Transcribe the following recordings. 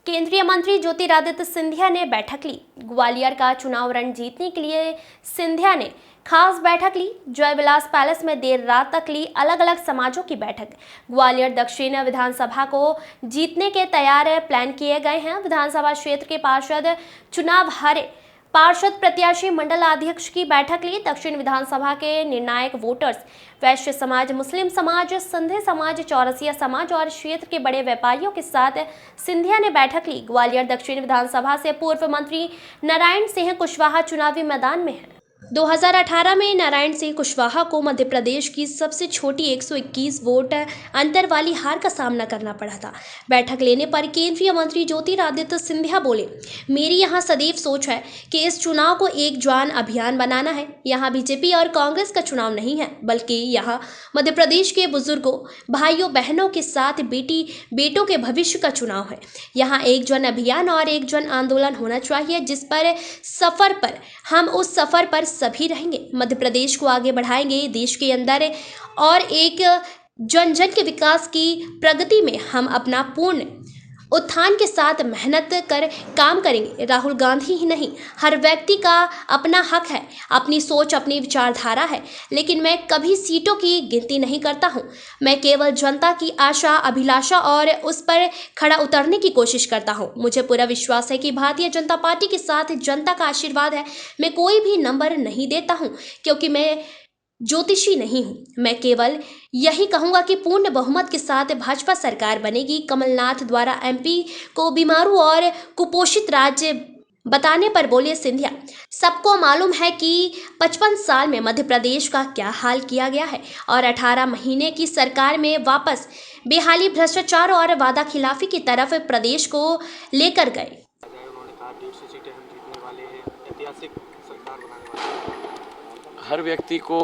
केंद्रीय मंत्री ज्योतिरादित्य सिंधिया ने बैठक ली। ग्वालियर का चुनाव रण जीतने के लिए सिंधिया ने खास बैठक ली। जयविलास पैलेस में देर रात तक ली अलग अलग समाजों की बैठक। ग्वालियर दक्षिण विधानसभा को जीतने के तैयार प्लान किए गए हैं। विधानसभा क्षेत्र के पार्षद चुनाव हारे पार्षद प्रत्याशी मंडल अध्यक्ष की बैठक ली। दक्षिण विधानसभा के निर्णायक वोटर्स वैश्य समाज, मुस्लिम समाज, संधे समाज, चौरसिया समाज और क्षेत्र के बड़े व्यापारियों के साथ सिंधिया ने बैठक ली। ग्वालियर दक्षिण विधानसभा से पूर्व मंत्री नारायण सिंह कुशवाहा चुनावी मैदान में हैं। 2018 में नारायण सिंह कुशवाहा को मध्य प्रदेश की सबसे छोटी 121 वोट अंतर वाली हार का सामना करना पड़ा था। बैठक लेने पर केंद्रीय मंत्री ज्योतिरादित्य सिंधिया बोले, मेरी यहाँ सदैव सोच है कि इस चुनाव को एक जन अभियान बनाना है। यहाँ बीजेपी और कांग्रेस का चुनाव नहीं है, बल्कि यहाँ मध्य प्रदेश के बुजुर्गों, भाइयों बहनों के साथ बेटी बेटों के भविष्य का चुनाव है। यहाँ एक जन अभियान और एक जन आंदोलन होना चाहिए, जिस पर सफर पर हम उस सफर पर सभी रहेंगे। मध्य प्रदेश को आगे बढ़ाएंगे। देश के अंदर और एक जन जन के विकास की प्रगति में हम अपना पूर्ण उत्थान के साथ मेहनत कर काम करेंगे। राहुल गांधी ही नहीं, हर व्यक्ति का अपना हक है, अपनी सोच, अपनी विचारधारा है, लेकिन मैं कभी सीटों की गिनती नहीं करता हूं। मैं केवल जनता की आशा, अभिलाषा और उस पर खड़ा उतरने की कोशिश करता हूं। मुझे पूरा विश्वास है कि भारतीय जनता पार्टी के साथ जनता का आशीर्वाद है। मैं कोई भी नंबर नहीं देता हूं, क्योंकि मैं ज्योतिषी नहीं हूं। मैं केवल यही कहूंगा कि पूर्ण बहुमत के साथ भाजपा सरकार बनेगी। कमलनाथ द्वारा एमपी को बीमारू और कुपोषित राज्य बताने पर बोले सिंधिया, सबको मालूम है कि 55 साल में मध्य प्रदेश का क्या हाल किया गया है और 18 महीने की सरकार में वापस बेहाली, भ्रष्टाचार और वादा खिलाफी की तरफ प्रदेश को लेकर गए। उन्होंने कहा 150 सीटें हम जीतने वाले हैं, ऐतिहासिक सरकार बनाने वाले हैं। हर व्यक्ति को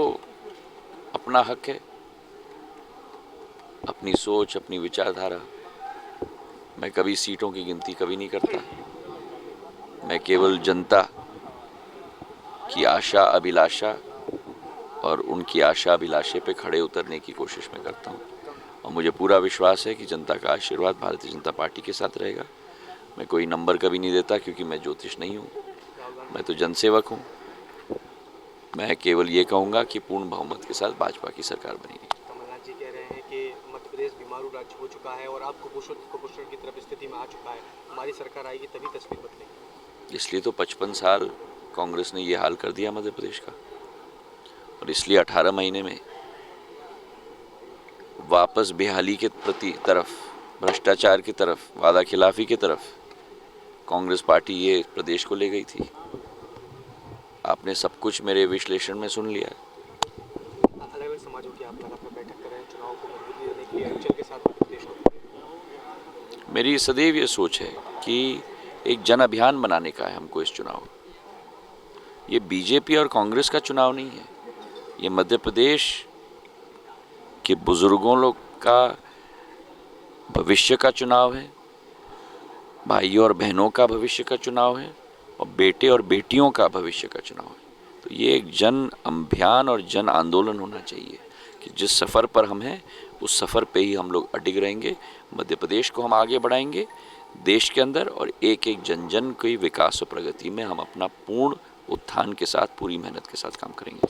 अपना हक है, अपनी सोच, अपनी विचारधारा। मैं कभी सीटों की गिनती कभी नहीं करता। मैं केवल जनता की आशा, अभिलाषा और उनकी आशा, अभिलाषे पे खड़े उतरने की कोशिश में करता हूँ और मुझे पूरा विश्वास है कि जनता का आशीर्वाद भारतीय जनता पार्टी के साथ रहेगा। मैं कोई नंबर कभी नहीं देता, क्योंकि मैं ज्योतिष नहीं हूँ, मैं तो जनसेवक हूँ। मैं केवल ये कहूँगा कि पूर्ण बहुमत के साथ भाजपा की सरकार बनेगी। कमलनाथ जी कह रहे हैं कि मध्य प्रदेश बीमारू राज्य हो चुका है और अब कुपोषण की तरफ स्थिति में आ चुका है। हमारी सरकार आएगी तभी तस्वीर बदलेगी। इसलिए तो 55 साल कांग्रेस ने ये हाल कर दिया मध्य प्रदेश का, और इसलिए 18 महीने में वापस बेहाली के प्रति तरफ, भ्रष्टाचार की तरफ, वादा खिलाफी की तरफ कांग्रेस पार्टी ये प्रदेश को ले गई थी। आपने सब कुछ मेरे विश्लेषण में सुन लिया। अलग अलग समाजों की आप लगातार बैठक कर रहे हैं चुनाव को मजबूती देने के लिए हिमाचल के साथ मध्य प्रदेश को। मेरी सदैव ये सोच है कि एक जन अभियान बनाने का है हमको इस चुनाव। ये बीजेपी और कांग्रेस का चुनाव नहीं है, ये मध्य प्रदेश के बुजुर्गों लोग का भविष्य का चुनाव है, भाइयों और बहनों का भविष्य का चुनाव है और बेटे और बेटियों का भविष्य का चुनाव है। तो ये एक जन अभियान और जन आंदोलन होना चाहिए कि जिस सफ़र पर हम हैं उस सफ़र पे ही हम लोग अडिग रहेंगे। मध्य प्रदेश को हम आगे बढ़ाएंगे देश के अंदर, और एक एक जन जन की विकास और प्रगति में हम अपना पूर्ण उत्थान के साथ, पूरी मेहनत के साथ काम करेंगे।